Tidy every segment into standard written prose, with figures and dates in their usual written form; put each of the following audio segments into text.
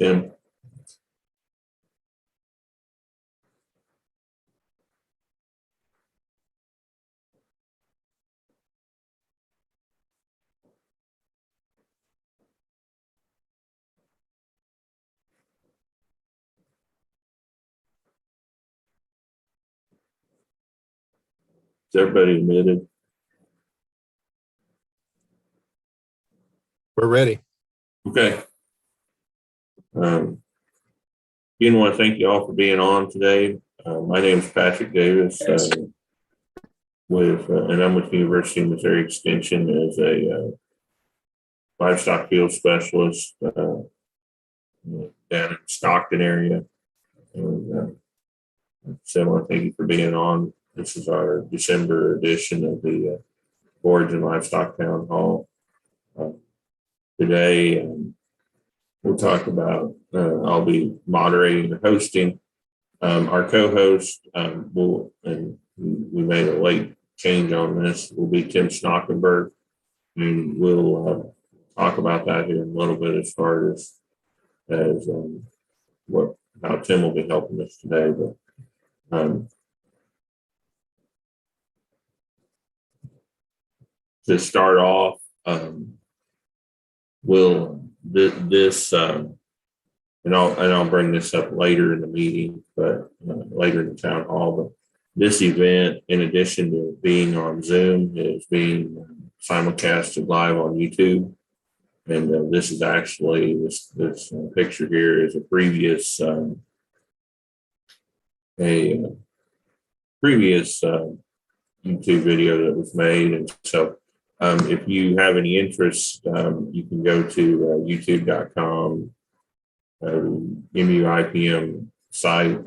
Tim? Is everybody admitted? We're ready. Okay. Again, I want to thank you all for being on today. My name is Patrick Davis, and I'm with the University of Missouri Extension as a livestock field specialist down in the Stockton area. And so I want to thank you for being on. This is our December edition of the Forage Livestock Town Hall. Today, we'll talk about, I'll be moderating and hosting. Our co-host, we made a late change on this, will be Tim Schnockenberg. And we'll talk about that here in a little bit as far as how Tim will be helping us today. But to start off, and I'll bring this up later in the meeting, but later in the town hall. But this event, in addition to being on Zoom, is being simulcasted live on YouTube. And this is actually this picture here is a previous YouTube video that was made, and so. If you have any interest, you can go to youtube.com, MUIPM site,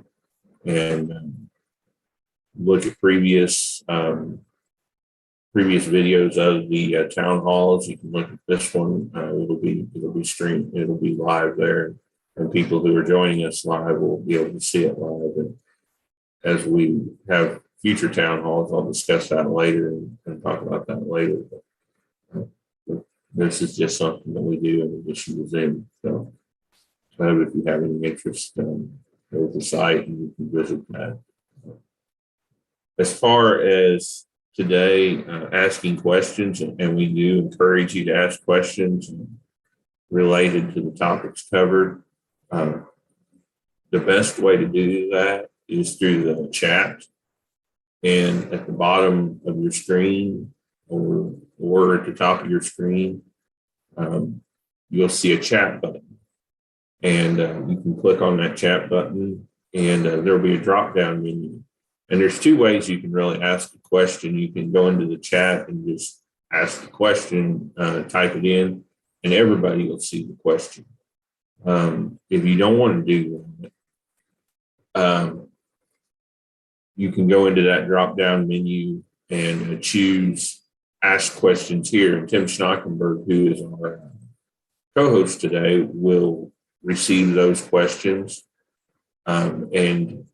and look at previous videos of the town halls. You can look at this one. It'll be streamed. It'll be live there, and people who are joining us live will be able to see it live. And as we have future town halls, I'll discuss that later and talk about that later. But this is just something that we do in addition to Zoom. So if you have any interest, there's a site and you can visit that. As far as today, asking questions, and we do encourage you to ask questions related to the topics covered. The best way to do that is through the chat. And at the bottom of your screen or at the top of your screen, you'll see a chat button. And you can click on that chat button and there'll be a drop-down menu. And there's two ways you can really ask a question. You can go into the chat and just ask the question, type it in, and everybody will see the question. If you don't want to do that, you can go into that drop-down menu and choose Ask Questions Here. And Tim Schnockenberg, who is our co-host today, will receive those questions, and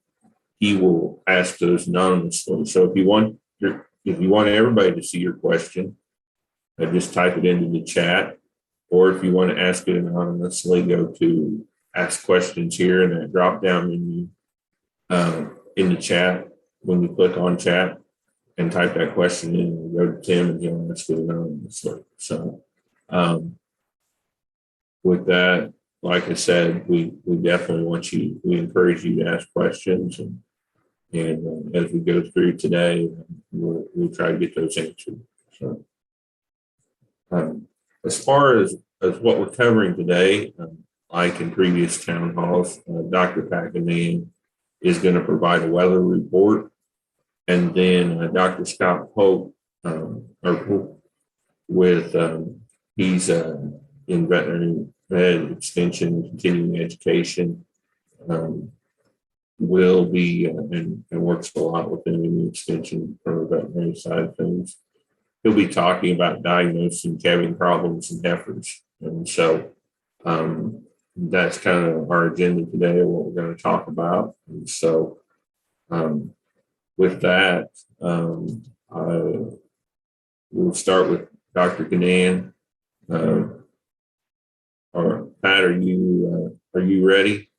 he will ask those anonymously. So if you want everybody to see your question, just type it into the chat. Or if you want to ask it anonymously, go to Ask Questions Here in that drop-down menu in the chat. When you click on chat and type that question in, you go to Tim and he'll ask it anonymously. So with that, like I said, we definitely we encourage you to ask questions, and as we go through today, we'll try to get those answered. So as far as what we're covering today, like in previous town halls, Dr. Guinan is going to provide a weather report, and then Dr. Scott Poock, he's in veterinary med extension, continuing education, will be and works a lot within the extension from the veterinary side of things. He'll be talking about diagnosing calving problems in heifers, and so that's kind of our agenda today, what we're going to talk about. And so with that, we'll start with Dr. Guinan. Pat, are you ready?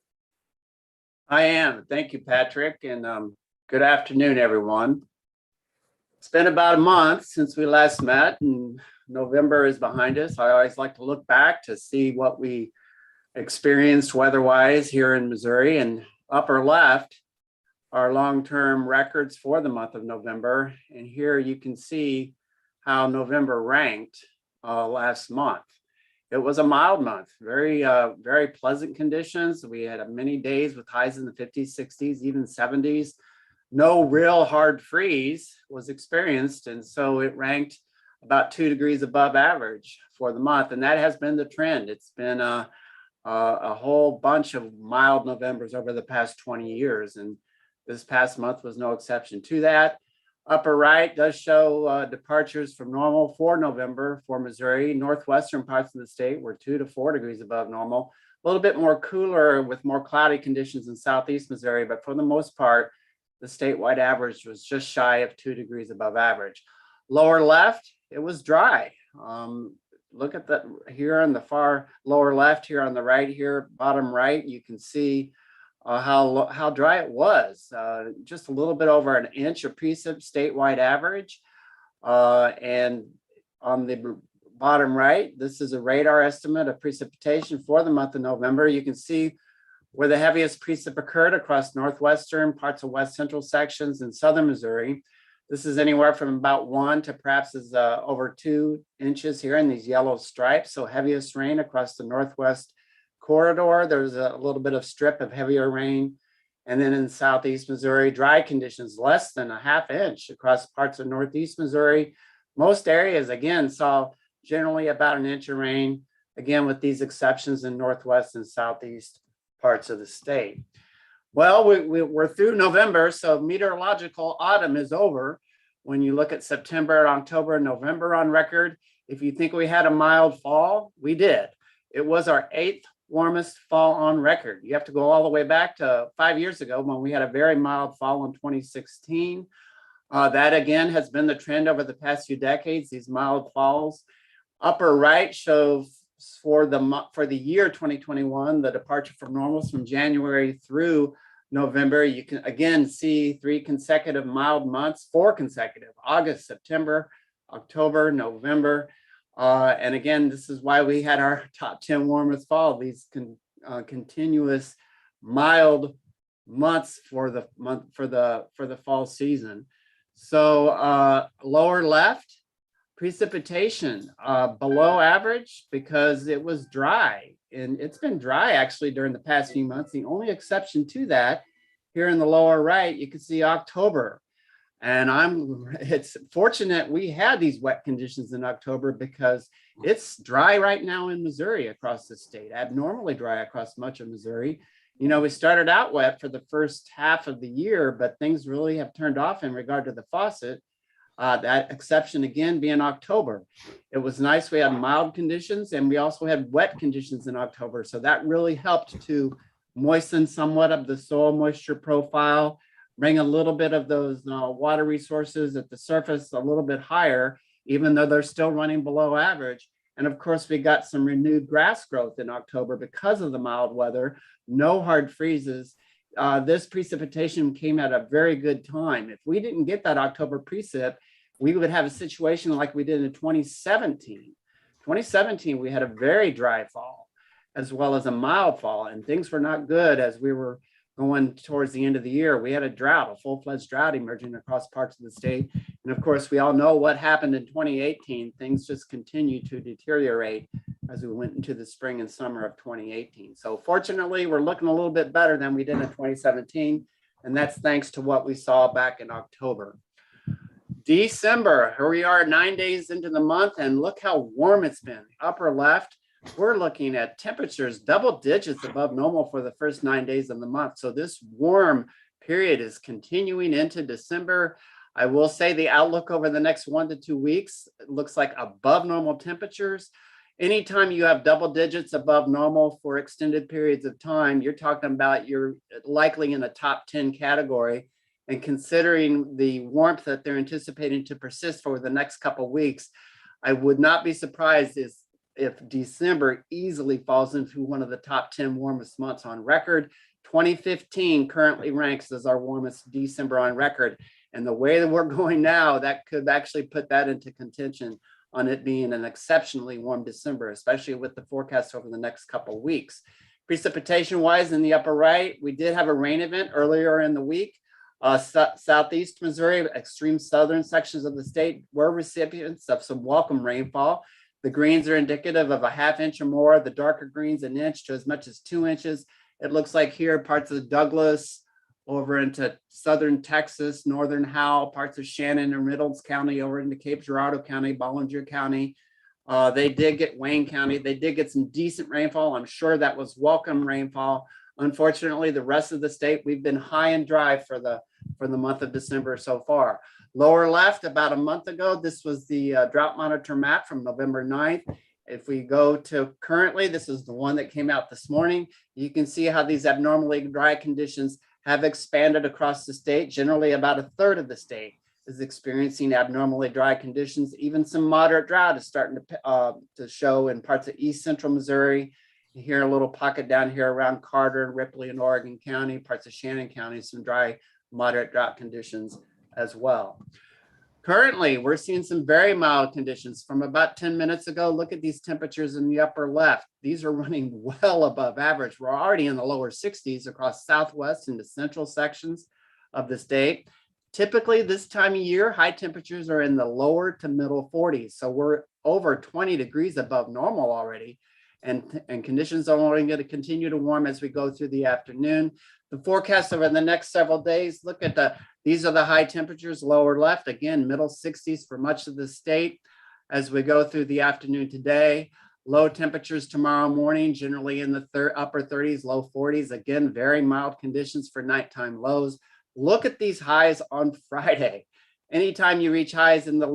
I am. Thank you, Patrick, and good afternoon, everyone. It's been about a month since we last met, and November is behind us. I always like to look back to see what we experienced weather-wise here in Missouri. And upper left are long-term records for the month of November. And here you can see how November ranked last month. It was a mild month, very pleasant conditions. We had many days with highs in the 50s, 60s, even 70s. No real hard freeze was experienced. And so it ranked about 2 degrees above average for the month. And that has been the trend. It's been a whole bunch of mild Novembers over the past 20 years. And this past month was no exception to that. Upper right does show departures from normal for November for Missouri. Northwestern parts of the state were 2 to 4 degrees above normal. A little bit more cooler with more cloudy conditions in southeast Missouri, but for the most part, the statewide average was just shy of 2 degrees above average. Lower left, it was dry. Look at that here on the far lower left, here on the right here, bottom right, you can see how dry it was. Just a little bit over an inch of precip statewide average. And on the bottom right, this is a radar estimate of precipitation for the month of November. You can see where the heaviest precip occurred across northwestern, parts of west central sections in southern Missouri. This is anywhere from about 1 to perhaps over 2 inches here in these yellow stripes. So heaviest rain across the northwest corridor. There's a little bit of strip of heavier rain. And then in southeast Missouri, dry conditions, less than a ½ inch across parts of northeast Missouri. Most areas, again, saw generally about an inch of rain, again, with these exceptions in northwest and southeast parts of the state. Well, we're through November, so meteorological autumn is over. When you look at September, October, and November on record, if you think we had a mild fall, we did. It was our 8th warmest fall on record. You have to go all the way back to 5 years ago when we had a very mild fall in 2016. That again has been the trend over the past few decades, these mild falls. Upper right shows for the year 2021, the departure from normals from January through November. You can again see 3 consecutive mild months, 4 consecutive, August, September, October, November. And again, this is why we had our top 10 warmest fall, these continuous mild months for the fall season. So lower left, precipitation below average because it was dry, and it's been dry actually during the past few months. The only exception to that, here in the lower right, you can see October. And it's fortunate we had these wet conditions in October because it's dry right now in Missouri across the state, abnormally dry across much of Missouri. You know, we started out wet for the first half of the year, but things really have turned off in regard to the faucet. That exception again being October. It was nice. We had mild conditions and we also had wet conditions in October. So that really helped to moisten somewhat of the soil moisture profile, bring a little bit of those water resources at the surface a little bit higher, even though they're still running below average. And of course, we got some renewed grass growth in October because of the mild weather, no hard freezes. This precipitation came at a very good time. If we didn't get that October precip, we would have a situation like we did in 2017. 2017, we had a very dry fall as well as a mild fall, and things were not good as we were going towards the end of the year. We had a drought, a full-fledged drought emerging across parts of the state. And of course, we all know what happened in 2018. Things just continued to deteriorate as we went into the spring and summer of 2018. So fortunately, we're looking a little bit better than we did in 2017. And that's thanks to what we saw back in October. December, here we are 9 days into the month, and look how warm it's been. Upper left, we're looking at temperatures double digits above normal for the first 9 days of the month. So this warm period is continuing into December. I will say the outlook over the next 1 to 2 weeks, it looks like above normal temperatures. Anytime you have double digits above normal for extended periods of time, you're talking about you're likely in the top 10 category. And considering the warmth that they're anticipating to persist for the next couple of weeks, I would not be surprised if December easily falls into one of the top 10 warmest months on record. 2015 currently ranks as our warmest December on record. And the way that we're going now, that could actually put that into contention on it being an exceptionally warm December, especially with the forecast over the next couple of weeks. Precipitation wise, in the upper right, we did have a rain event earlier in the week. Southeast Missouri, extreme southern sections of the state were recipients of some welcome rainfall. The greens are indicative of a ½ inch or more, the darker greens an inch to as much as 2 inches. It looks like here parts of Douglas over into southern Texas, northern Howell, parts of Shannon and Reynolds County over into Cape Girardeau County, Bollinger County. They did get Wayne County. They did get some decent rainfall. I'm sure that was welcome rainfall. Unfortunately, the rest of the state, we've been high and dry for the month of December so far. Lower left, about a month ago, this was the drought monitor map from November 9th. If we go to currently, this is the one that came out this morning. You can see how these abnormally dry conditions have expanded across the state. Generally, about a third of the state is experiencing abnormally dry conditions. Even some moderate drought is starting to show in parts of East Central Missouri. Here, a little pocket down here around Carter and Ripley and Oregon County, parts of Shannon County, some dry, moderate drought conditions as well. Currently, we're seeing some very mild conditions from about 10 minutes ago. Look at these temperatures in the upper left. These are running well above average. We're already in the lower 60s across southwest and the central sections of the state. Typically, this time of year, high temperatures are in the lower to middle 40s. So we're over 20 degrees above normal already. And conditions are only going to continue to warm as we go through the afternoon. The forecast over the next several days, look at these are the high temperatures, lower left, again, middle 60s for much of the state as we go through the afternoon today. Low temperatures tomorrow morning, generally in the upper 30s, low 40s. Again, very mild conditions for nighttime lows. Look at these highs on Friday. Anytime you reach highs in the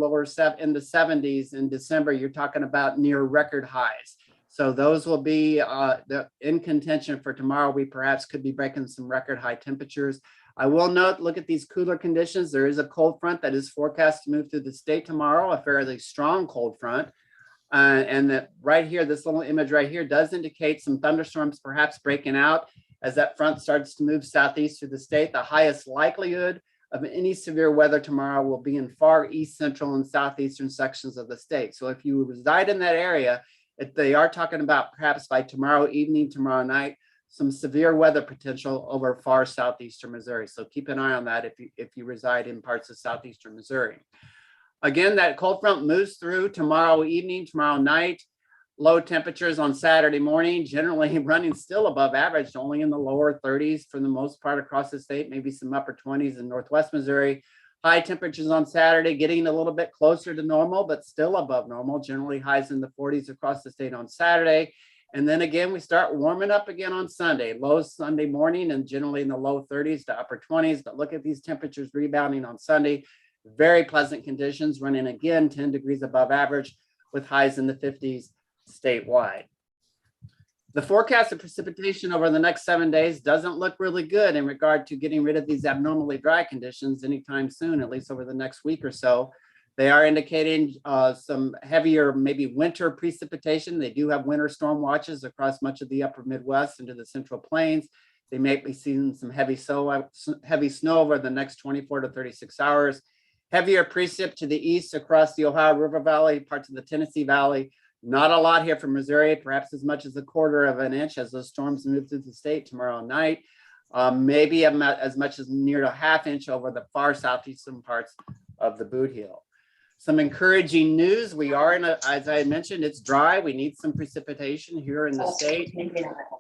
in the 70s in December, you're talking about near record highs. So those will be in contention for tomorrow. We perhaps could be breaking some record high temperatures. I will note, look at these cooler conditions. There is a cold front that is forecast to move through the state tomorrow, a fairly strong cold front. And that right here, this little image right here does indicate some thunderstorms perhaps breaking out as that front starts to move southeast through the state. The highest likelihood of any severe weather tomorrow will be in far east, central, and southeastern sections of the state. So if you reside in that area, they are talking about perhaps by tomorrow evening, tomorrow night, some severe weather potential over far southeastern Missouri. So keep an eye on that if you reside in parts of southeastern Missouri. Again, that cold front moves through tomorrow evening, tomorrow night. Low temperatures on Saturday morning, generally running still above average, only in the lower 30s for the most part across the state, maybe some upper 20s in northwest Missouri. High temperatures on Saturday, getting a little bit closer to normal, but still above normal, generally highs in the 40s across the state on Saturday. And then again, we start warming up again on Sunday, lows Sunday morning and generally in the low 30s to upper 20s. But look at these temperatures rebounding on Sunday. Very pleasant conditions, running again 10 degrees above average with highs in the 50s statewide. The forecast of precipitation over the next 7 days doesn't look really good in regard to getting rid of these abnormally dry conditions anytime soon, at least over the next week or so. They are indicating some heavier, maybe winter precipitation. They do have winter storm watches across much of the upper Midwest into the Central Plains. They may be seeing some heavy snow over the next 24 to 36 hours. Heavier precip to the east across the Ohio River Valley, parts of the Tennessee Valley. Not a lot here from Missouri, perhaps as much as 1/4 of an inch as those storms move through the state tomorrow night. Maybe as much as near a ½ inch over the far southeastern parts of the Boot Heel. Some encouraging news. We are as I mentioned, it's dry. We need some precipitation here in the state.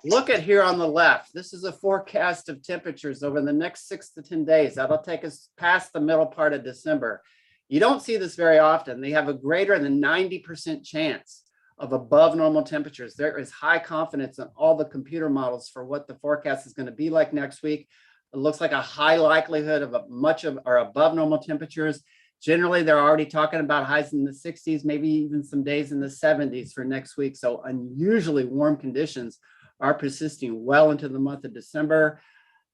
Look at here on the left. This is a forecast of temperatures over the next 6 to 10 days. That'll take us past the middle part of December. You don't see this very often. They have a greater than 90% chance of above normal temperatures. There is high confidence in all the computer models for what the forecast is going to be like next week. It looks like a high likelihood of or above normal temperatures. Generally, they're already talking about highs in the 60s, maybe even some days in the 70s for next week. So unusually warm conditions are persisting well into the month of December.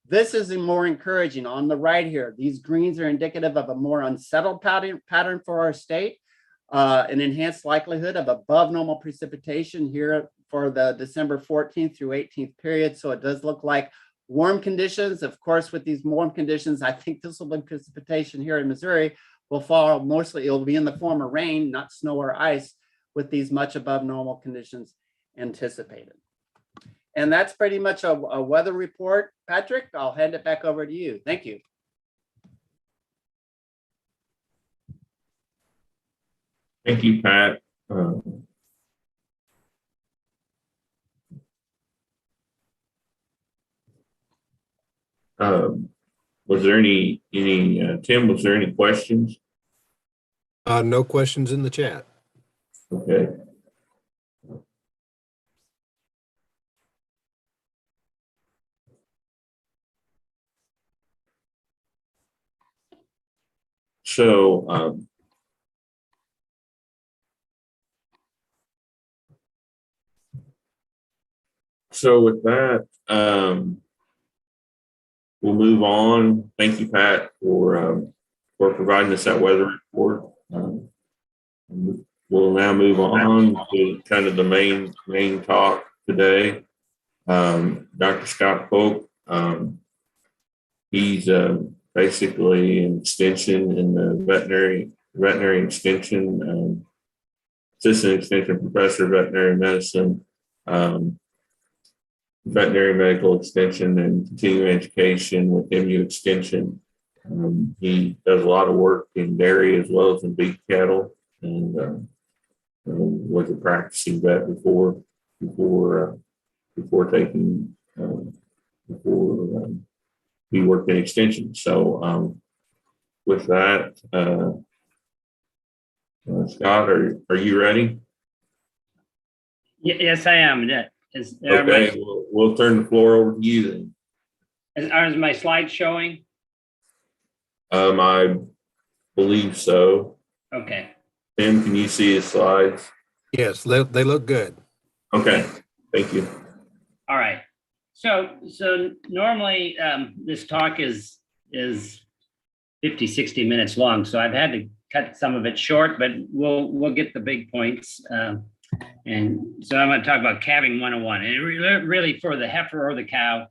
This is more encouraging. On the right here, these greens are indicative of a more unsettled pattern for our state. an enhanced likelihood of above normal precipitation here for the December 14th through 18th period. So it does look like warm conditions. Of course, with these warm conditions, I think this will be precipitation here in Missouri will fall mostly, it'll be in the form of rain, not snow or ice, with these much above normal conditions anticipated. And that's pretty much a weather report. Patrick, I'll hand it back over to you. Thank you. Thank you, Pat. Was there any Tim, was there any questions? No questions in the chat. Okay. So, so with that, we'll move on. Thank you, Pat, for providing us that weather report. We'll now move on to kind of the main talk today. Dr. Scott Poock, he's basically an extension in the veterinary extension, assistant extension professor of veterinary medicine, veterinary medical extension and continuing education with MU Extension. He does a lot of work in dairy as well as in beef cattle, and was a practicing vet before he worked in extension. So with that, Scott, are you ready? Yes, I am. Okay, we'll turn the floor over to you then. Is my slide showing? I believe so. Okay. Tim, can you see his slides? Yes, they look good. Okay, thank you. All right. So normally this talk is 50, 60 minutes long. So I've had to cut some of it short, but we'll get the big points. And so I'm going to talk about calving 101, and really for the heifer or the cow,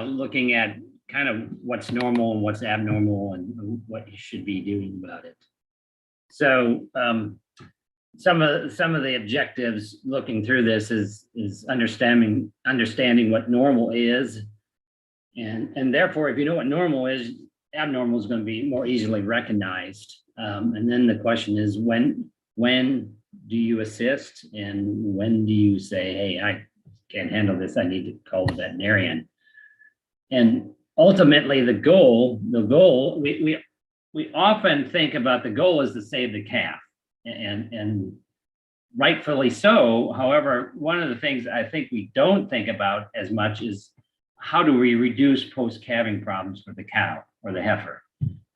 looking at kind of what's normal and what's abnormal and what you should be doing about it. So some of the objectives looking through this is understanding what normal is, and therefore, if you know what normal is, abnormal is going to be more easily recognized. And then the question is when do you assist, and when do you say, hey, I can't handle this, I need to call the veterinarian? And ultimately the goal, we often think about the goal is to save the calf, and rightfully so. However, one of the things I think we don't think about as much is how do we reduce post-calving problems for the cow or the heifer?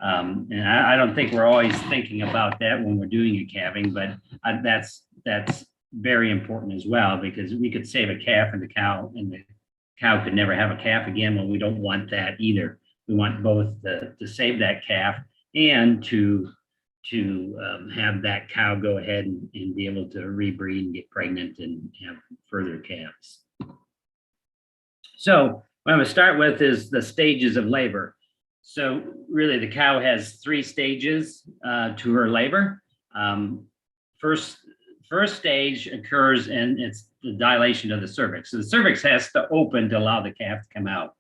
And I don't think we're always thinking about that when we're doing a calving, but that's very important as well, because we could save a calf and the cow could never have a calf again. Well, we don't want that either. We want both to save that calf and to have that cow go ahead and be able to rebreed and get pregnant and have further calves. So what I'm going to start with is the stages of labor. So really the cow has 3 stages to her labor. First stage occurs, and it's the dilation of the cervix. So the cervix has to open to allow the calf to come out.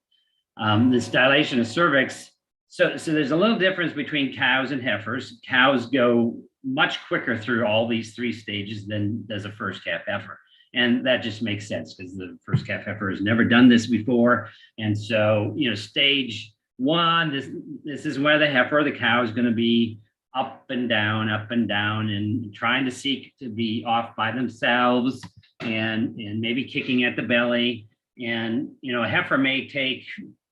This dilation of cervix, so there's a little difference between cows and heifers. Cows go much quicker through all these 3 stages than does a first calf heifer. And that just makes sense because the first calf heifer has never done this before. And so, stage 1, this is where the heifer or the cow is going to be up and down, and trying to seek to be off by themselves, and maybe kicking at the belly. And, a heifer may take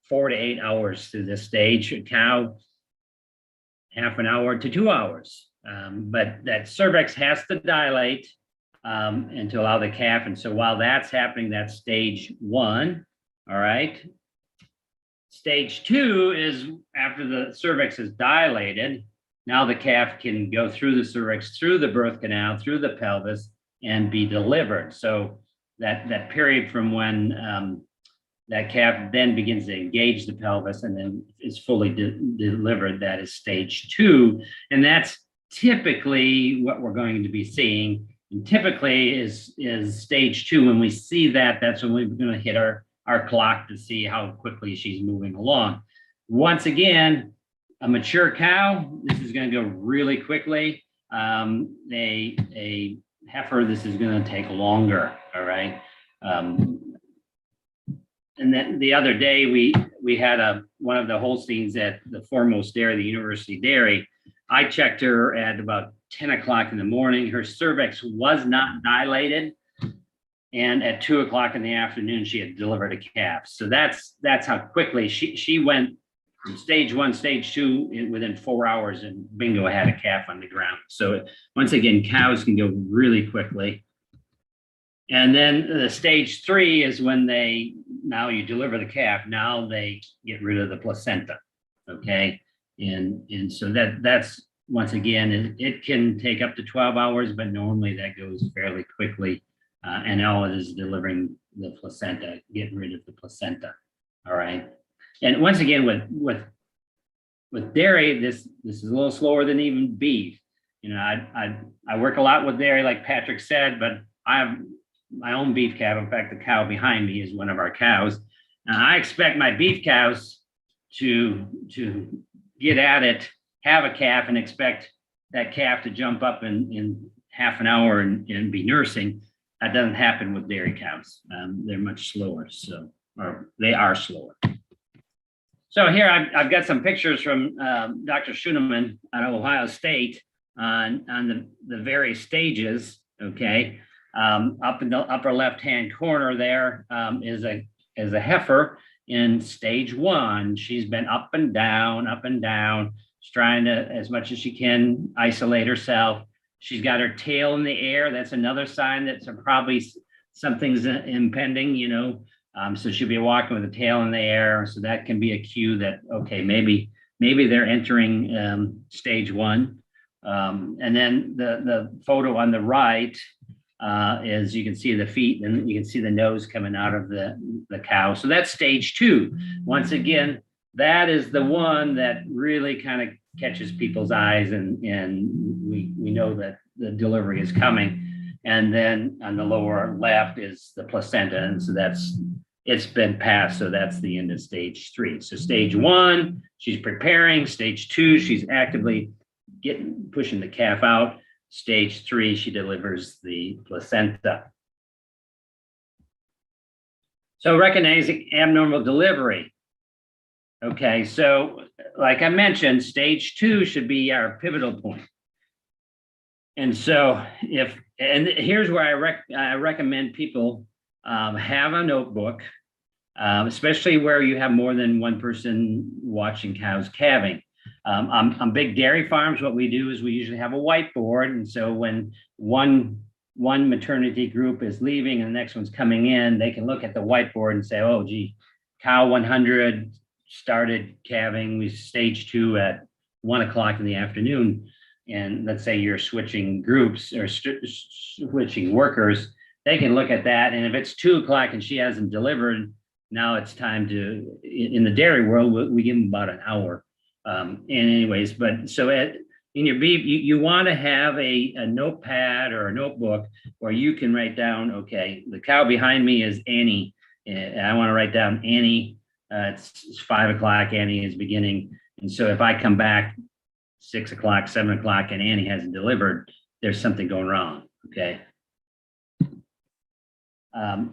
4 to 8 hours through this stage, a cow, half an hour to 2 hours. But that cervix has to dilate and to allow the calf. And so while that's happening, that's stage 1. All right. Stage 2 is after the cervix is dilated, Now the calf can go through the cervix, through the birth canal, through the pelvis, and be delivered. So that period from when that calf then begins to engage the pelvis and then is fully delivered, that is stage 2. And that's typically what we're going to be seeing. And typically is stage 2. When we see that, that's when we're going to hit our clock to see how quickly she's moving along. Once again, a mature cow, this is going to go really quickly. A heifer, this is going to take longer. All right. And then the other day we had one of the Holsteins at the Foremost Dairy, the University Dairy. I checked her at about 10 o'clock in the morning. Her cervix was not dilated. And at 2 o'clock in the afternoon, she had delivered a calf. So that's how quickly she went from stage 1, stage 2 within 4 hours, and bingo, had a calf on the ground. So once again, cows can go really quickly. And then the stage 3 is when now you deliver the calf. Now they get rid of the placenta. Okay. And so that's once again, it can take up to 12 hours, but normally that goes fairly quickly. And all it is delivering the placenta, getting rid of the placenta. All right. And once again, with dairy, this is a little slower than even beef. You know, I work a lot with dairy, like Patrick said, but I have my own beef calf. In fact, the cow behind me is one of our cows. And I expect my beef cows to get at it, have a calf, and expect that calf to jump up in half an hour and be nursing. That doesn't happen with dairy cows. They're much slower, or they are slower. So here I've got some pictures from Dr. Schuneman at Ohio State on the various stages. Okay, up in the upper left-hand corner there is a heifer in stage 1. She's been up and down. She's trying to, as much as she can, isolate herself. She's got her tail in the air. That's another sign that probably something's impending, you know. So she'll be walking with the tail in the air. So that can be a cue that, okay, maybe they're entering stage 1. And then the photo on the right is, you can see the feet and you can see the nose coming out of the cow. So that's stage 2. Once again, that is the one that really kind of catches people's eyes, and we know that the delivery is coming. And then on the lower left is the placenta, and so it's been passed. So that's the end of stage 3. So stage 1, she's preparing. Stage 2, she's actively pushing the calf out. Stage 3, she delivers the placenta. So recognizing abnormal delivery. Okay, so like I mentioned, stage 2 should be our pivotal point. And so here's where I recommend people have a notebook, especially where you have more than one person watching cows calving. On big dairy farms, what we do is we usually have a whiteboard. And so when one maternity group is leaving and the next one's coming in, they can look at the whiteboard and say, oh, gee, cow 100 started calving, we stage 2 at 1 o'clock in the afternoon. And let's say you're switching groups or switching workers, they can look at that. And if it's 2 o'clock and she hasn't delivered, now it's time to, in the dairy world, we give them about an hour. And anyways, but so in your beef, you want to have a notepad or a notebook where you can write down, okay, the cow behind me is Annie. And I want to write down Annie. It's 5 o'clock, Annie is beginning. And so if I come back 6 o'clock, 7 o'clock, and Annie hasn't delivered, there's something going wrong, okay?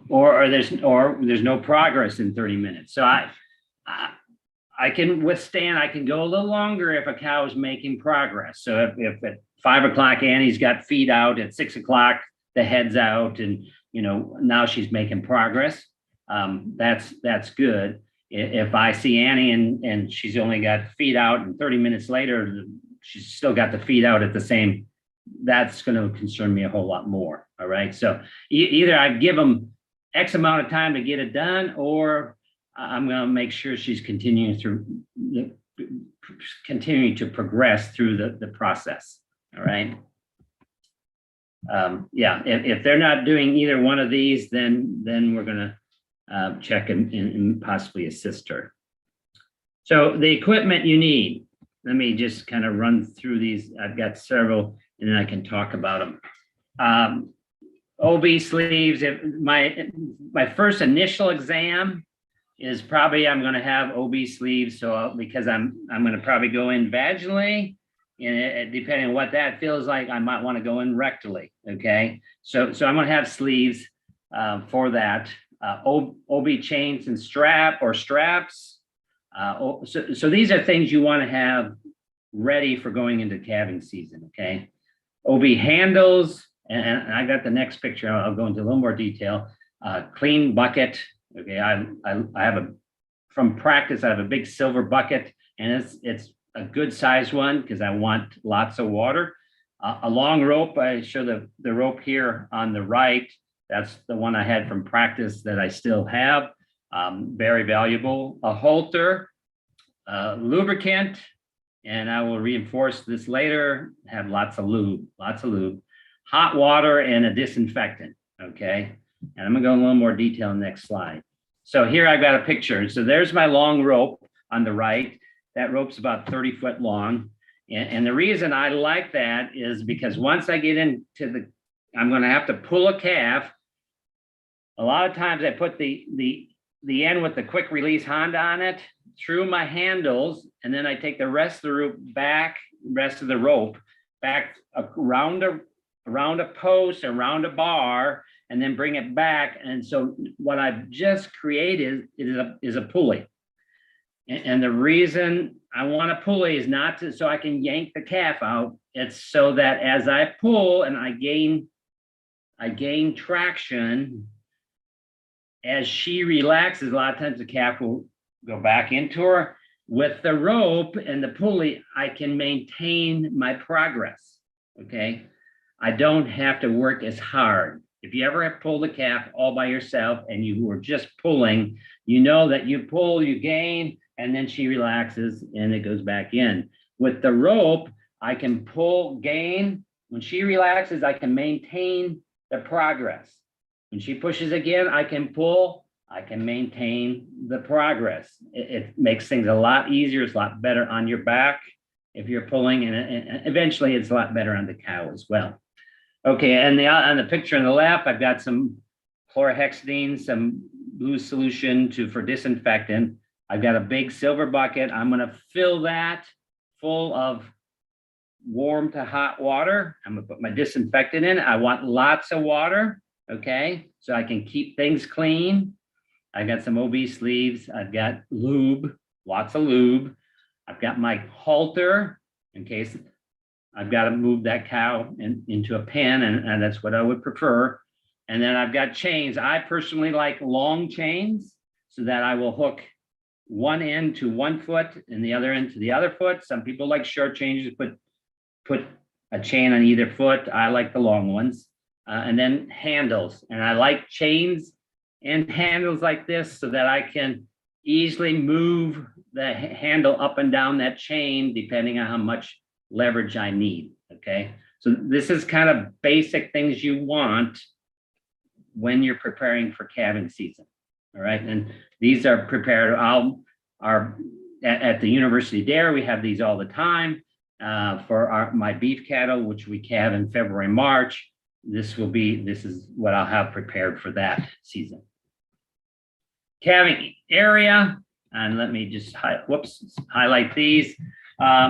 Or there's no progress in 30 minutes. So I can withstand, I can go a little longer if a cow is making progress. So if at 5 o'clock, Annie's got feed out, at 6 o'clock, the head's out, and now she's making progress, that's good. If I see Annie and she's only got feed out, and 30 minutes later, she's still got the feed out at the same, that's going to concern me a whole lot more. All right. So either I give them X amount of time to get it done, or I'm going to make sure she's continuing through the continuing to progress through the process. All right. Yeah, if they're not doing either one of these, then we're going to check and possibly assist her. So the equipment you need, let me just kind of run through these. I've got several, and then I can talk about them. OB sleeves. My first initial exam is probably I'm going to have OB sleeves. So because I'm going to probably go in vaginally, and depending on what that feels like, I might want to go in rectally. Okay, so I'm going to have sleeves for that. OB chains and straps. So these are things you want to have ready for going into calving season. Okay, OB handles, and I got the next picture. I'll go into a little more detail. Clean bucket. Okay, I have from practice, I have a big silver bucket, and it's a good size one because I want lots of water. A long rope. I show the rope here on the right. That's the one I had from practice that I still have. Very valuable. A halter, lubricant, and I will reinforce this later. Have lots of lube. Hot water and a disinfectant. Okay, and I'm gonna go in a little more detail in the next slide. So here I've got a picture. So there's my long rope on the right. That rope's about 30 foot long. And the reason I like that is because once I get into I'm going to have to pull a calf. A lot of times I put the end with the quick release Honda on it through my handles, and then I take the rest of the rope back around a post, around a bar, and then bring it back. And so what I've just created is a pulley. And the reason I want a pulley is not so I can yank the calf out. It's so that as I pull and I gain traction, as she relaxes, a lot of times the calf will go back into her. With the rope and the pulley, I can maintain my progress. Okay, I don't have to work as hard. If you ever have pulled a calf all by yourself and you were just pulling, you know that you pull, you gain, and then she relaxes and it goes back in. With the rope, I can pull, gain. When she relaxes, I can maintain the progress. When she pushes again, I can pull, I can maintain the progress. It makes things a lot easier. It's a lot better on your back if you're pulling, and eventually it's a lot better on the cow as well. Okay, and on the picture on the left, I've got some chlorhexidine, some blue solution for disinfectant. I've got a big silver bucket. I'm going to fill that full of warm to hot water. I'm going to put my disinfectant in. I want lots of water, okay, so I can keep things clean. I've got some OB sleeves. I've got lube, lots of lube. I've got my halter in case I've got to move that cow into a pen, and that's what I would prefer. And then I've got chains. I personally like long chains so that I will hook one end to one foot and the other end to the other foot. Some people like short chains, put a chain on either foot. I like the long ones. And then handles. And I like chains and handles like this so that I can easily move the handle up and down that chain depending on how much leverage I need. Okay, so this is kind of basic things you want when you're preparing for calving season. All right, and these are prepared. At the University Dairy, we have these all the time for my beef cattle, which we calve in February, March. This is what I'll have prepared for that season. Calving area, and let me just highlight these.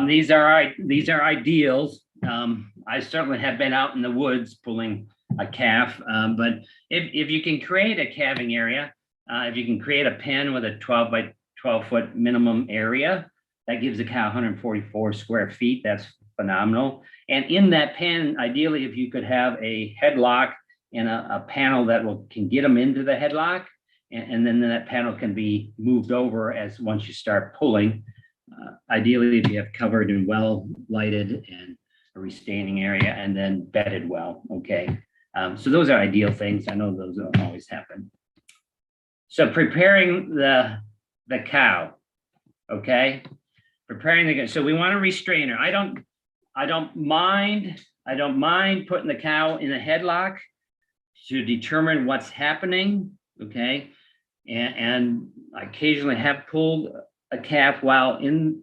These are ideals. I certainly have been out in the woods pulling a calf, but if you can create a calving area, if you can create a pen with a 12 by 12 foot minimum area, that gives the cow 144 square feet. That's phenomenal. And in that pen, ideally, if you could have a headlock and a panel that can get them into the headlock, and then that panel can be moved over as once you start pulling. Ideally, if you have covered and well lighted and a restaining area, and then bedded well. Okay, so those are ideal things. I know those don't always happen. So preparing the cow. Okay, preparing the, so we want to restrain her. I don't mind putting the cow in a headlock to determine what's happening, okay? And I occasionally have pulled a calf while in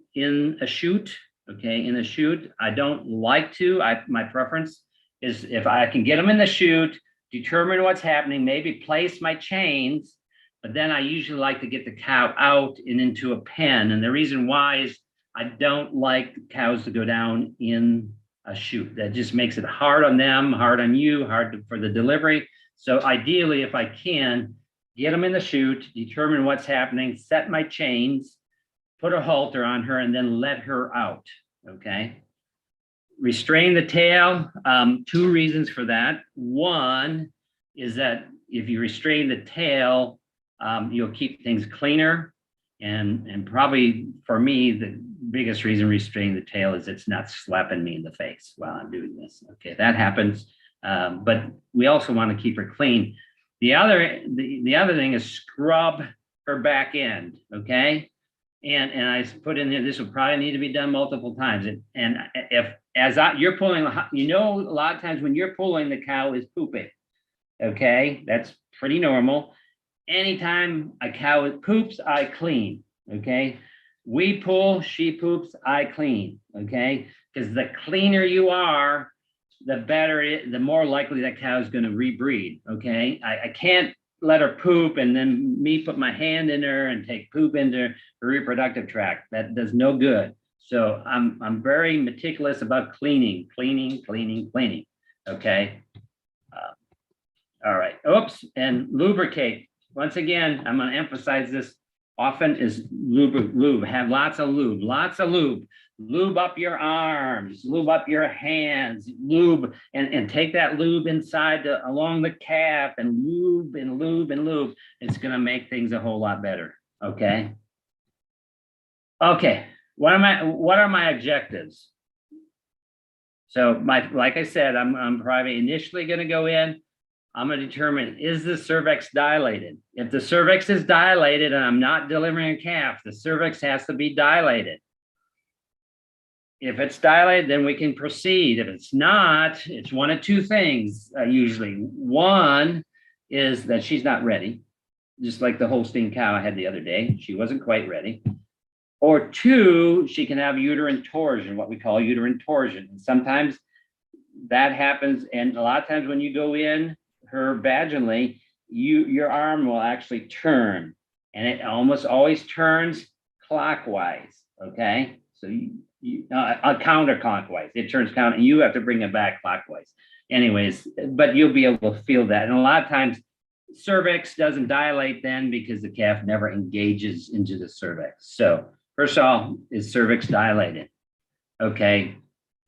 a chute, okay, in a chute. I don't like to, my preference is if I can get them in the chute, determine what's happening, maybe place my chains, but then I usually like to get the cow out and into a pen. And the reason why is I don't like cows to go down in a chute. That just makes it hard on them, hard on you, for the delivery. So ideally, if I can, get them in the chute, determine what's happening, set my chains, put a halter on her, and then let her out, okay? Restrain the tail, 2 reasons for that. One is that if you restrain the tail, you'll keep things cleaner. And probably for me, the biggest reason restraining the tail is it's not slapping me in the face while I'm doing this. Okay, that happens. But we also want to keep her clean. The other thing is scrub her back end, okay? And I put in there, this will probably need to be done multiple times. And you're pulling, you know, a lot of times when you're pulling, the cow is pooping, okay? That's pretty normal. Anytime a cow poops, I clean, okay? We pull, she poops, I clean, okay? Because the cleaner you are, the better, the more likely that cow is going to rebreed, okay? I can't let her poop and then me put my hand in her and take poop into her reproductive tract. That does no good. So I'm very meticulous about cleaning, okay? All right, oops, and lubricate. Once again, I'm going to emphasize this often is lube. Have lots of lube. Lube up your arms, lube up your hands, lube, and take that lube inside along the calf and lube. It's going to make things a whole lot better. Okay. Okay. What are my objectives? So like I said, I'm probably initially going to go in. I'm going to determine, is the cervix dilated? If the cervix is dilated and I'm not delivering a calf, the cervix has to be dilated. If it's dilated, then we can proceed. If it's not, it's one of 2 things usually. One is that she's not ready, just like the Holstein cow I had the other day. She wasn't quite ready. Or 2, she can have uterine torsion, what we call uterine torsion. And sometimes that happens. And a lot of times when you go in her vaginally, your arm will actually turn, and it almost always turns clockwise, okay? So counterclockwise, it turns counter, and you have to bring it back clockwise. Anyways, but you'll be able to feel that. And a lot of times cervix doesn't dilate then because the calf never engages into the cervix. So first of all, is cervix dilated? Okay.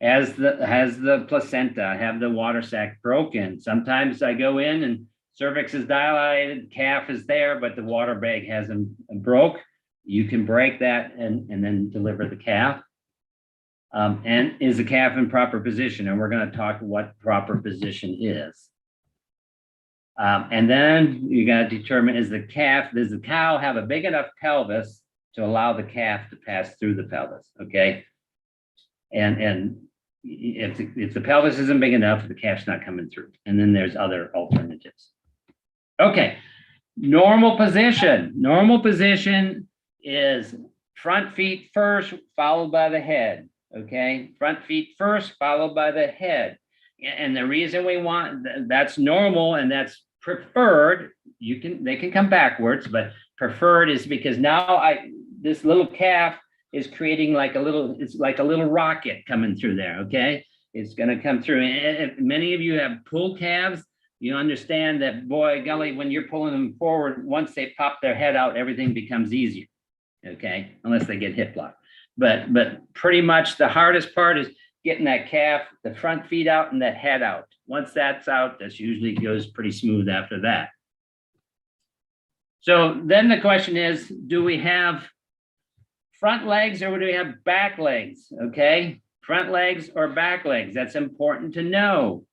Has the placenta, have the water sac broken? Sometimes I go in and cervix is dilated, calf is there, but the water bag hasn't broke. You can break that and then deliver the calf. And is the calf in proper position? And we're going to talk what proper position is. And then you got to determine, does the cow have a big enough pelvis to allow the calf to pass through the pelvis? Okay. And if the pelvis isn't big enough, the calf's not coming through. And then there's other alternatives. Okay, normal position. Normal position is front feet first, followed by the head. Okay, front feet first, followed by the head. And the reason we want that's normal and that's preferred. They can come backwards, but preferred is because now this little calf is creating it's like a little rocket coming through there, okay? It's gonna come through. And if many of you have pulled calves, you understand that, boy, golly, when you're pulling them forward, once they pop their head out, everything becomes easier, okay? Unless they get hip locked. But pretty much the hardest part is getting that calf, the front feet out and that head out. Once that's out, that usually goes pretty smooth after that. So then the question is, do we have front legs or do we have back legs? Okay, front legs or back legs? That's important to know.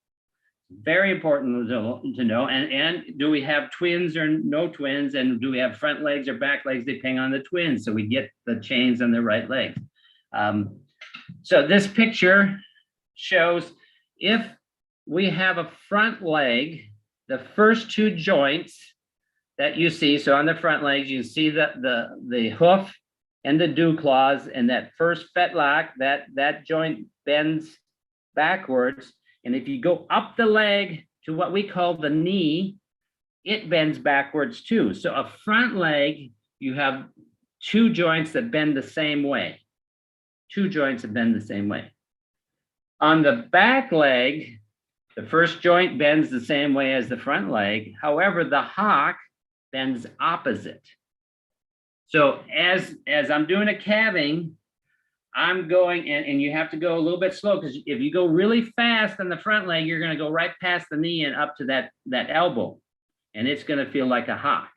Very important to know. And do we have twins or no twins? And do we have front legs or back legs depending on the twins? So we get the chains on the right leg. So this picture shows if we have a front leg, the first two joints that you see, so on the front legs, you see the hoof and the dew claws, and that first fetlock, that joint bends backwards. And if you go up the leg to what we call the knee, it bends backwards too. So a front leg, you have two joints that bend the same way. Two joints that bend the same way. On the back leg, the first joint bends the same way as the front leg. However, the hock bends opposite. So as I'm doing a calving, I'm going, and you have to go a little bit slow, because if you go really fast on the front leg, you're going to go right past the knee and up to that elbow, and it's going to feel like a hock.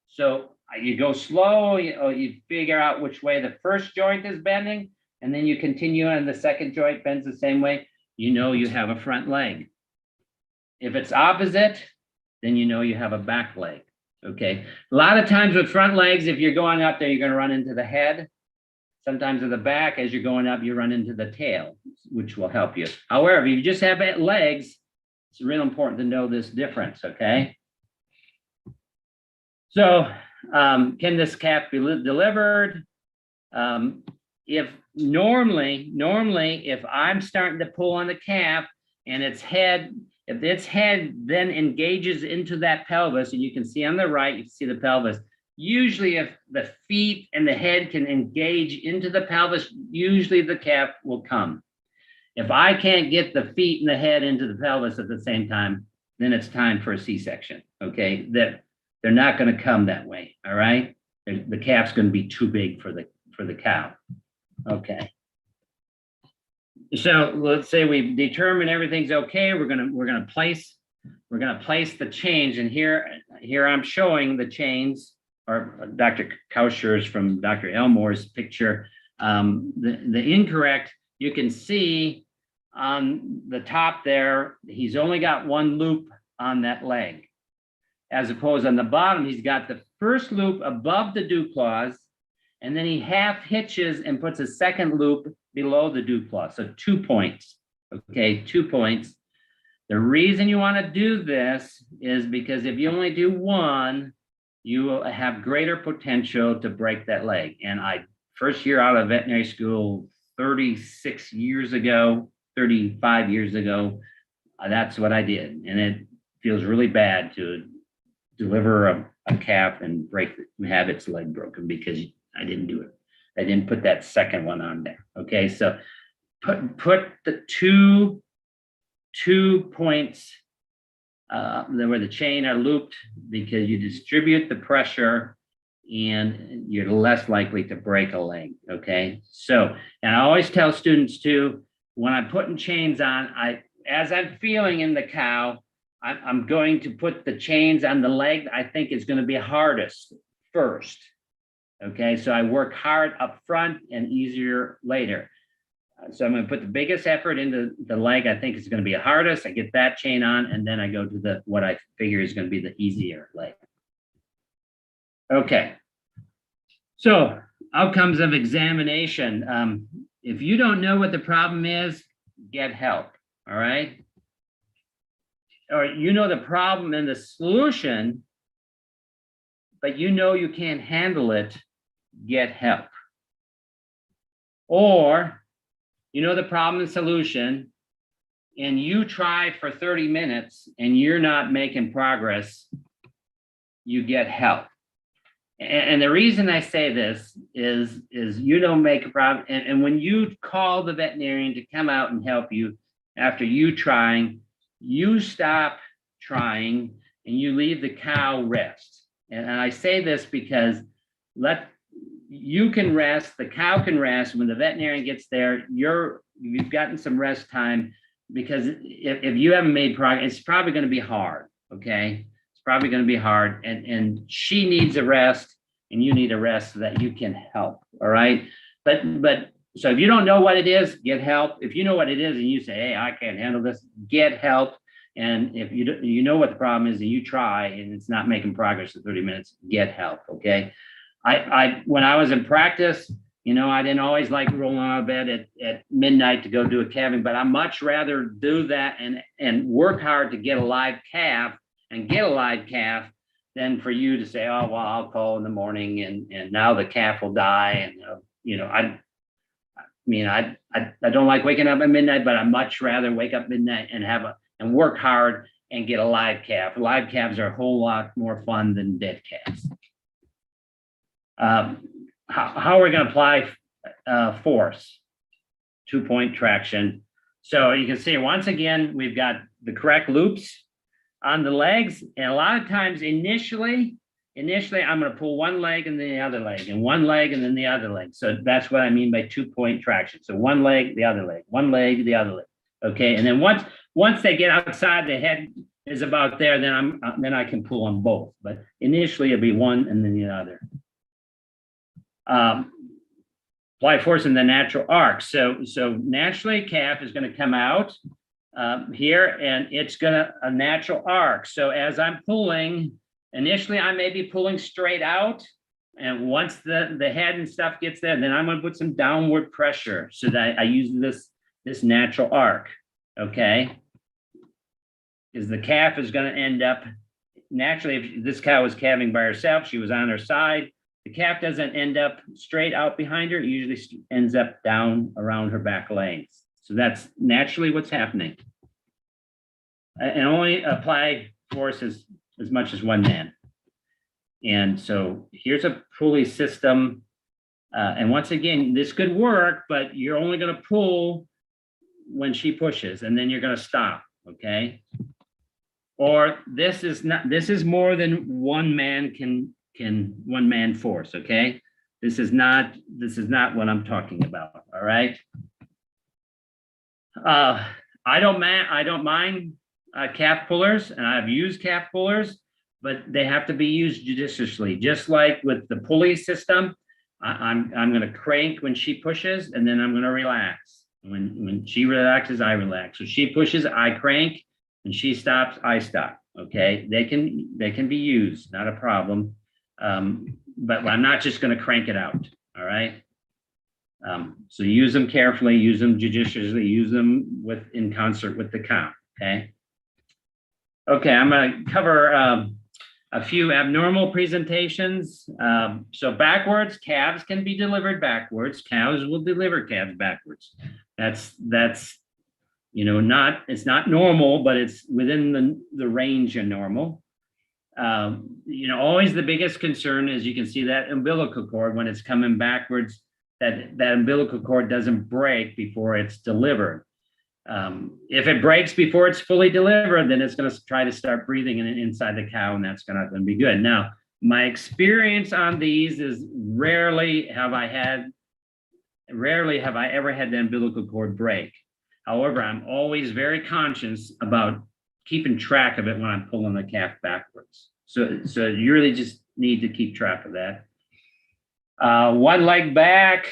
So you go slow, you figure out which way the first joint is bending, and then you continue, and the second joint bends the same way. You know you have a front leg. If it's opposite, then you know you have a back leg. Okay. A lot of times with front legs, if you're going up there, you're going to run into the head. Sometimes at the back, as you're going up, you run into the tail, which will help you. However, if you just have legs, it's real important to know this difference. Okay. So can this calf be delivered? If normally, if I'm starting to pull on the calf and its head, if its head then engages into that pelvis, and you can see on the right, you can see the pelvis. Usually if the feet and the head can engage into the pelvis, usually the calf will come. If I can't get the feet and the head into the pelvis at the same time, then it's time for a C-section, okay? That they're not going to come that way, all right? The calf's going to be too big for the cow, okay? So let's say we've determined everything's okay. We're gonna place the chains, and here I'm showing the chains, or Dr. Kauscher's from Dr. Elmore's picture. The incorrect, you can see on the top there, he's only got one loop on that leg, as opposed on the bottom, he's got the first loop above the dew claws, and then he half hitches and puts a second loop below the dew claw. So 2 points, okay, 2 points. The reason you want to do this is because if you only do one, you will have greater potential to break that leg. And first year out of veterinary school, 35 years ago, that's what I did. And it feels really bad to deliver a calf and have its leg broken, because I didn't do it. I didn't put that second one on there. Okay, so put the two points where the chain are looped, because you distribute the pressure and you're less likely to break a leg. Okay, so, and I always tell students too, when I'm putting chains on, as I'm feeling in the cow, I'm going to put the chains on the leg I think is going to be hardest first. Okay, so I work hard up front and easier later. So I'm going to put the biggest effort into the leg I think is going to be the hardest. I get that chain on, and then I go to what I figure is going to be the easier leg. Okay, so outcomes of examination. If you don't know what the problem is, get help, all right? Or you know the problem and the solution, but you know you can't handle it, get help. Or you know the problem and solution, and you try for 30 minutes and you're not making progress, you get help. And the reason I say this is you don't make a problem. And when you call the veterinarian to come out and help you after you trying, you stop trying and you leave the cow rest. And I say this because you can rest, the cow can rest. When the veterinarian gets there, you've gotten some rest time, because if you haven't made progress, it's probably going to be hard. Okay, it's probably going to be hard, and she needs a rest, and you need a rest so that you can help. All right, but so if you don't know what it is, get help. If you know what it is and you say, hey, I can't handle this, get help. And if you know what the problem is and you try and it's not making progress in 30 minutes, get help. Okay. When I was in practice, I didn't always like rolling out of bed at midnight to go do a calving, but I much rather do that and work hard to get a live calf and get a live calf than for you to say, oh, well, I'll call in the morning and now the calf will die. And, I don't like waking up at midnight, but I much rather wake up midnight and work hard and get a live calf. Live calves are a whole lot more fun than dead calves. How are we going to apply force? 2-point traction. So you can see once again, we've got the correct loops on the legs. And a lot of times initially, I'm going to pull one leg and then the other leg, and one leg and then the other leg. So that's what I mean by 2-point traction. So one leg, the other leg, one leg, the other leg. Okay. And then once they get outside, the head is about there, then I can pull on both. But initially it'll be one and then the other. Apply force in the natural arc. So naturally calf is going to come out here, and it's a natural arc. So as I'm pulling, initially I may be pulling straight out, and once the head and stuff gets there, then I'm going to put some downward pressure so that I use this natural arc. Okay, because the calf is going to end up naturally. If this cow was calving by herself, she was on her side. The calf doesn't end up straight out behind her. It usually ends up down around her back legs. So that's naturally what's happening. And only apply force as much as one man. And so here's a pulley system. And once again, this could work, but you're only going to pull when she pushes, and then you're going to stop. Okay. Or this is more than one man can one man force. Okay. This is not what I'm talking about. All right. I don't mind calf pullers, and I've used calf pullers, but they have to be used judiciously. Just like with the pulley system, I'm going to crank when she pushes, and then I'm going to relax. When she relaxes, I relax. So she pushes, I crank. When she stops, I stop. Okay, they can be used, not a problem. But I'm not just going to crank it out. All right. So use them carefully, use them judiciously, use them in concert with the cow. Okay. Okay, I'm going to cover a few abnormal presentations. So backwards, calves can be delivered backwards. Cows will deliver calves backwards. That's it's not normal, but it's within the range of normal. Always the biggest concern is you can see that umbilical cord when it's coming backwards, that umbilical cord doesn't break before it's delivered. If it breaks before it's fully delivered, then it's going to try to start breathing inside the cow, and that's not going to be good. Now, my experience on these is rarely have I ever had the umbilical cord break. However, I'm always very conscious about keeping track of it when I'm pulling the calf backwards. So you really just need to keep track of that. One leg back.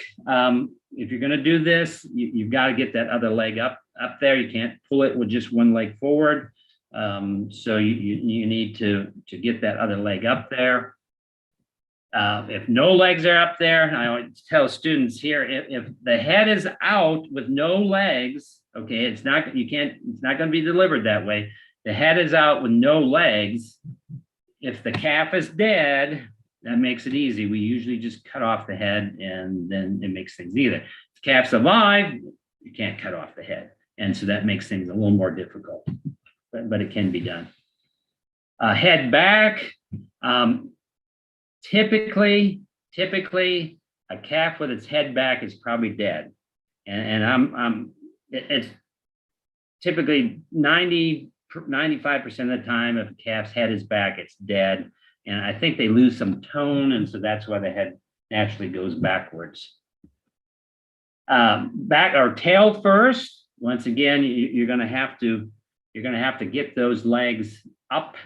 If you're going to do this, you've got to get that other leg up there. You can't pull it with just one leg forward. So you need to get that other leg up there. If no legs are up there, I always tell students here, if the head is out with no legs, okay, it's not going to be delivered that way. The head is out with no legs. If the calf is dead, that makes it easy. We usually just cut off the head, and then it makes things easier. If the calf's alive, you can't cut off the head. And so that makes things a little more difficult, but it can be done. Head back. Typically, a calf with its head back is probably dead. And it's typically 95% of the time, if a calf's head is back, it's dead. And I think they lose some tone, and so that's why the head naturally goes backwards. Back or tail first. Once again, you're going to have to get those legs up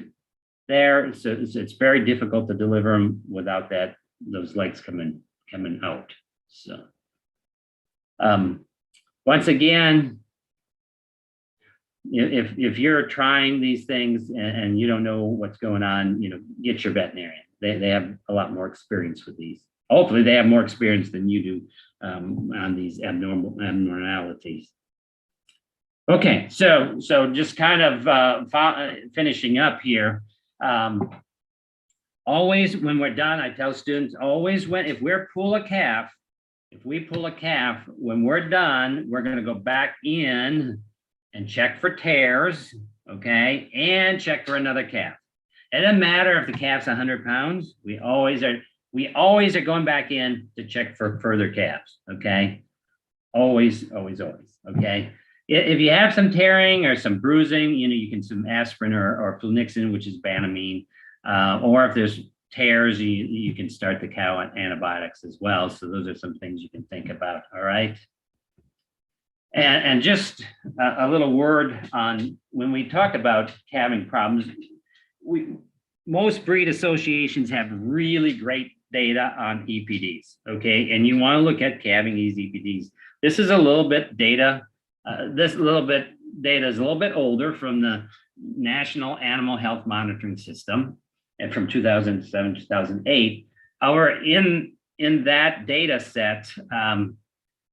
there. So it's very difficult to deliver them without those legs coming out. So once again, if you're trying these things and you don't know what's going on, get your veterinarian. They have a lot more experience with these. hopefully they have more experience than you do on these abnormalities. Okay, so just kind of finishing up here. Always when we're done, I tell students, always if we pull a calf, when we're done, we're going to go back in and check for tears, okay, and check for another calf. It doesn't matter if the calf's 100 pounds. We always are going back in to check for further calves, okay? Always, okay? If you have some tearing or some bruising, you can some aspirin or flunixin, which is Banamine, or if there's tears, you can start the cow on antibiotics as well. So those are some things you can think about, all right? And just a little word on when we talk about calving problems, most breed associations have really great data on EPDs, okay? And you want to look at calving these EPDs. This is a little bit data. Data is a little bit older, from the National Animal Health Monitoring System, and from 2007, 2008. However, in that data set,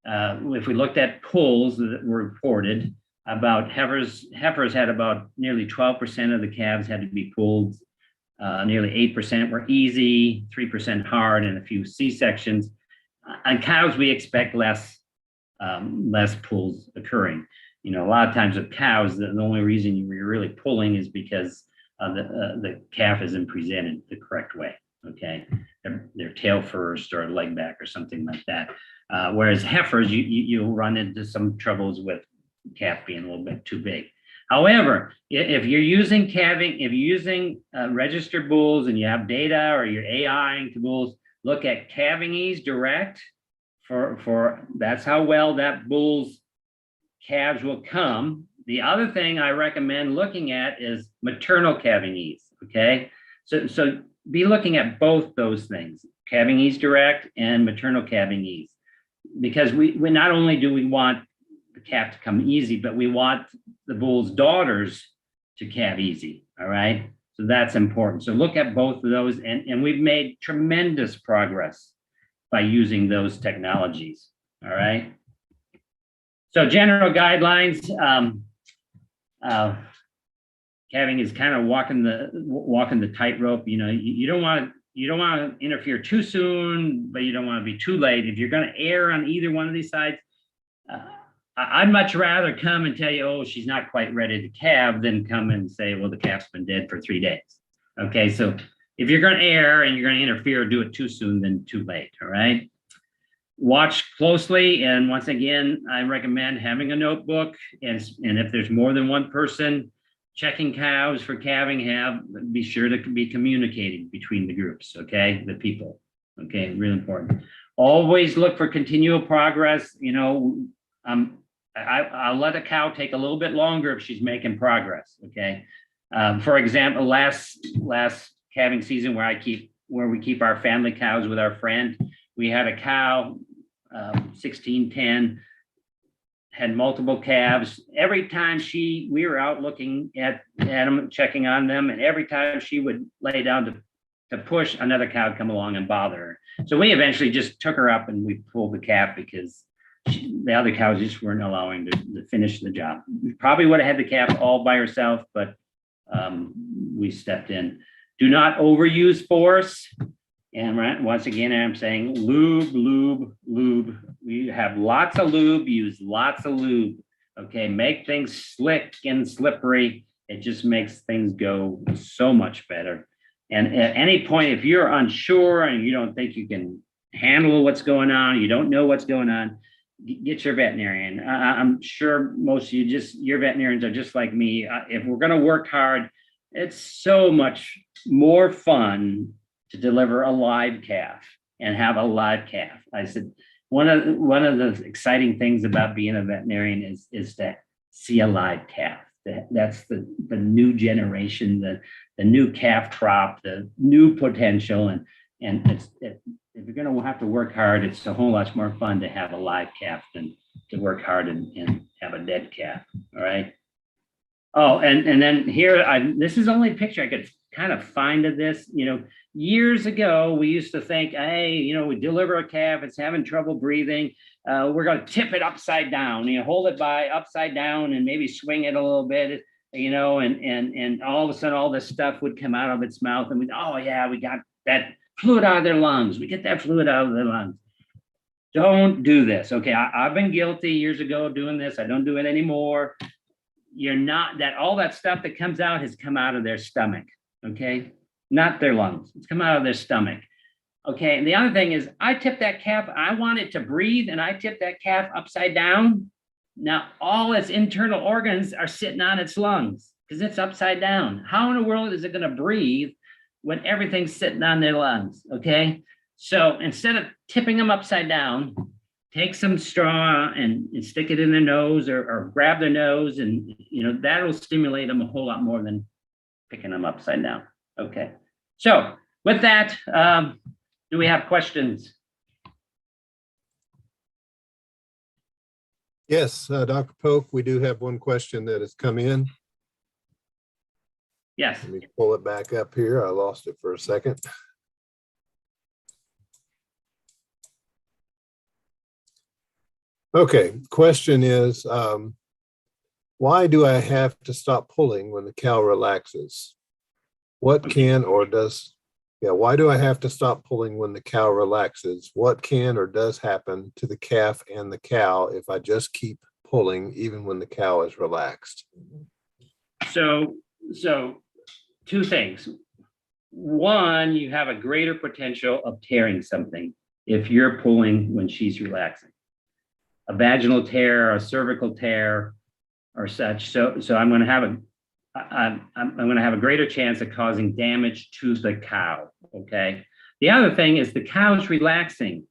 if we looked at pulls that were reported, about heifers had about nearly 12% of the calves had to be pulled. Nearly 8% were easy, 3% hard, and a few C-sections. On cows, we expect less pulls occurring. A lot of times with cows, the only reason you're really pulling is because the calf isn't presented the correct way, okay? Their tail first or leg back or something like that. Whereas heifers, you'll run into some troubles with calf being a little bit too big. However, if you're using calving, if you're using registered bulls and you have data, or you're AIing to bulls, look at calving ease direct for that's how well that bull's calves will come. The other thing I recommend looking at is maternal calving ease, okay? So be looking at both those things, calving ease direct and maternal calving ease, because we not only do we want the calf to come easy, but we want the bull's daughters to calve easy, all right? So that's important. So look at both of those, and we've made tremendous progress by using those technologies, all right? So general guidelines, calving is kind of walking the tightrope. You don't want to interfere too soon, but you don't want to be too late. If you're going to err on either one of these sides, I'd much rather come and tell you, oh, she's not quite ready to calve, than come and say, well, the calf's been dead for 3 days. Okay, so if you're going to err and you're going to interfere, do it too soon than too late, all right? Watch closely, and once again, I recommend having a notebook, and if there's more than one person checking cows for calving, be sure to be communicating between the groups, okay, the people, okay, really important. Always look for continual progress. I'll let a cow take a little bit longer if she's making progress, okay? For example, last calving season where we keep our family cows with our friend, we had a cow, 1610, had multiple calves. Every time we were out looking at them, checking on them, and every time she would lay down to push, another cow would come along and bother her. So we eventually just took her up and we pulled the calf, because the other cows just weren't allowing to finish the job. We probably would have had the calf all by herself, but we stepped in. Do not overuse force. And once again, I'm saying lube, lube, lube. We have lots of lube, use lots of lube. Okay, make things slick and slippery. It just makes things go so much better. And at any point, if you're unsure and you don't think you can handle what's going on, you don't know what's going on, get your veterinarian. I'm sure most of your veterinarians are just like me. If we're going to work hard, it's so much more fun to deliver a live calf and have a live calf. I said, one of the exciting things about being a veterinarian is to see a live calf. That's the new generation, the new calf crop, the new potential, and if you're going to have to work hard, it's a whole lot more fun to have a live calf than to work hard and have a dead calf. All right. Oh, and then here, this is only a picture I could kind of fine to this. Years ago, we used to think, hey, we deliver a calf, it's having trouble breathing. We're going to tip it upside down, hold it by upside down and maybe swing it a little bit, and all of a sudden all this stuff would come out of its mouth and we got that fluid out of their lungs. We get that fluid out of their lungs. Don't do this. Okay. I've been guilty years ago of doing this. I don't do it anymore. You're not that all that stuff that comes out has come out of their stomach. Okay. Not their lungs. It's come out of their stomach. Okay. And the other thing is I tip that calf. I want it to breathe and I tip that calf upside down. Now all its internal organs are sitting on its lungs because it's upside down. How in the world is it going to breathe when everything's sitting on their lungs? Okay. So instead of tipping them upside down, take some straw and stick it in their nose or grab their nose, and that'll stimulate them a whole lot more than picking them upside down. Okay. So with that, do we have questions? Yes, Dr. Poock, we do have one question that has come in. Yes. Let me pull it back up here. I lost it for a second. Okay, question is, why do I have to stop pulling when the cow relaxes? What can or does, why do I have to stop pulling when the cow relaxes? What can or does happen to the calf and the cow if I just keep pulling even when the cow is relaxed? So two things. One, you have a greater potential of tearing something if you're pulling when she's relaxing. A vaginal tear, a cervical tear, or such. So I'm going to have a greater chance of causing damage to the cow. Okay. The other thing is the cow's relaxing.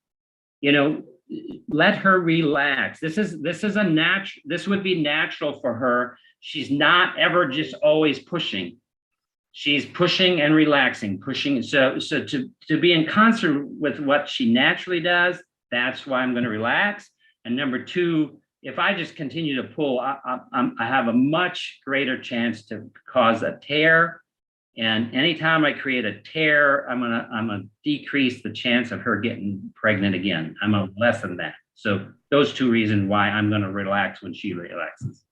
Let her relax. This would be natural for her. She's not ever just always pushing. She's pushing and relaxing, pushing. So to be in concert with what she naturally does, that's why I'm going to relax. And number two, if I just continue to pull, I have a much greater chance to cause a tear. And anytime I create a tear, I'm gonna decrease the chance of her getting pregnant again. I'm gonna lessen that. So those two reasons why I'm gonna relax when she relaxes.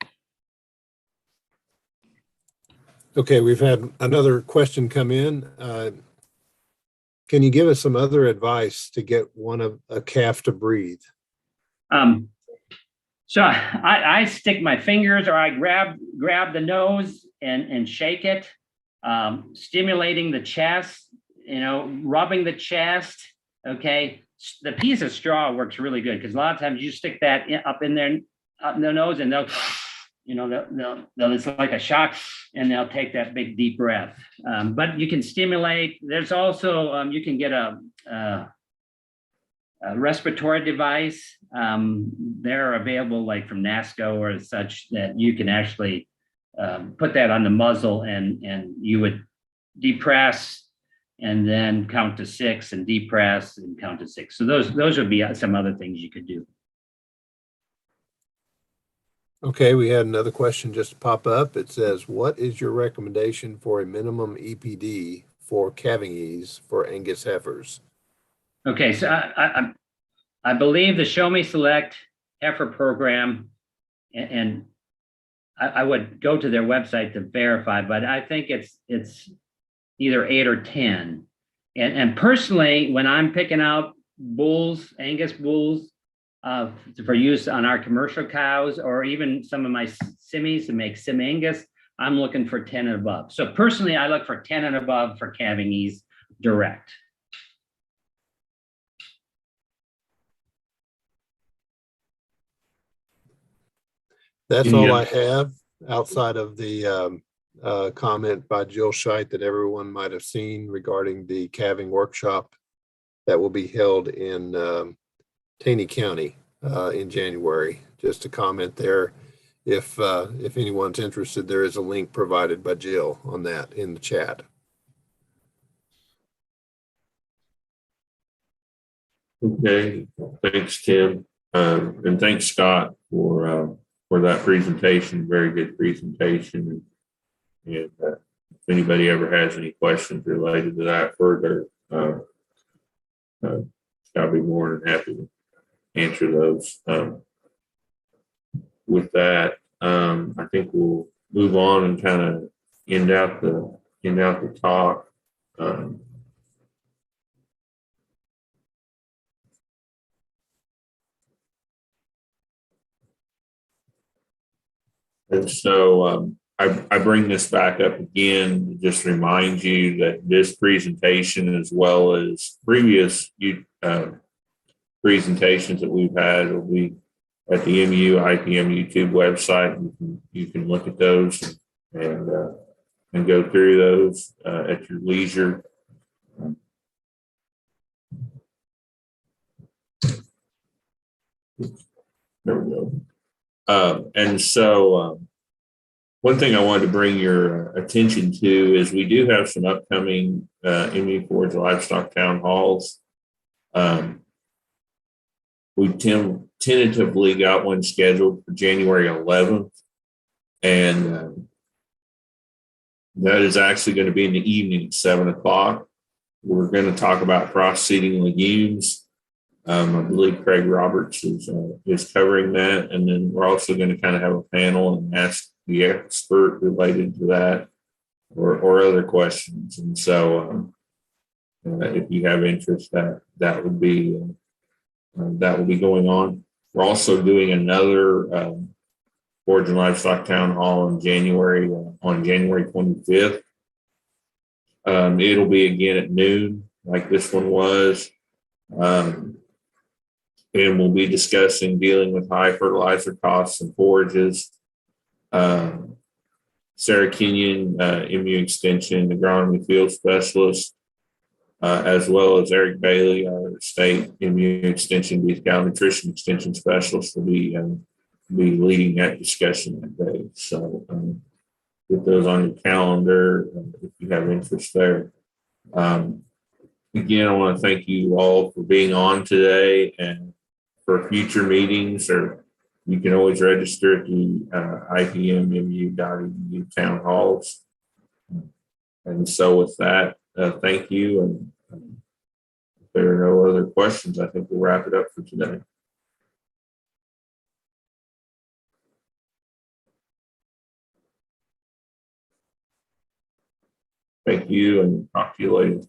Okay, we've had another question come in. Can you give us some other advice to get a calf to breathe? So I stick my fingers or I grab the nose and shake it, stimulating the chest, rubbing the chest. Okay. The piece of straw works really good because a lot of times you stick that up in their nose and they'll it's like a shock and they'll take that big deep breath. But you can stimulate. There's also, you can get a respiratory device. They're available like from NASCO or such that you can actually put that on the muzzle and you would depress and then count to 6 and depress and count to 6. So those would be some other things you could do. Okay, we had another question just pop up. It says, what is your recommendation for a minimum EPD for calving ease for Angus heifers? Okay, so I believe the Show Me Select heifer program, and I would go to their website to verify, but I think it's either 8 or 10. And personally, when I'm picking out bulls, Angus bulls, for use on our commercial cows, or even some of my simmies to make sim Angus, I'm looking for 10 and above. So personally, I look for 10 and above for calving ease direct. That's all I have outside of the comment by Jill Scheit that everyone might have seen regarding the calving workshop that will be held in Taney County in January. Just a comment there. If anyone's interested, there is a link provided by Jill on that in the chat. Okay, thanks, Tim. And thanks, Scott, for that presentation. Very good presentation. And if anybody ever has any questions related to that further, I'll be more than happy to answer those. With that, I think we'll move on and kind of end out the talk. And so I bring this back up again to just remind you that this presentation, as well as previous presentations that we've had, will be at the MU IPM YouTube website. You can look at those and go through those at your leisure. There we go. And so one thing I wanted to bring your attention to is we do have some upcoming MU Forage Livestock town halls. We tentatively got one scheduled for January 11th, and that is actually going to be in the evening at 7 o'clock. We're going to talk about cross-seeding legumes. I believe Craig Roberts is covering that, and then we're also going to kind of have a panel and ask the expert related to that or other questions. And so, if you have interest, that would be going on. We're also doing another Forage and Livestock Town Hall on January 25th. It'll be again at noon, like this one was. And we'll be discussing dealing with high fertilizer costs and forages. Sarah Kenyon, MU Extension agronomy field specialist, as well as Eric Bailey, our state MU Extension beef cow nutrition extension specialist, will be leading that discussion that day. So get those on your calendar if you have interest there. Again, I want to thank you all for being on today, and for future meetings, or you can always register at the IPMMU.edu town halls. And so with that, thank you. And if there are no other questions, I think we'll wrap it up for today. Thank you, and talk to you later.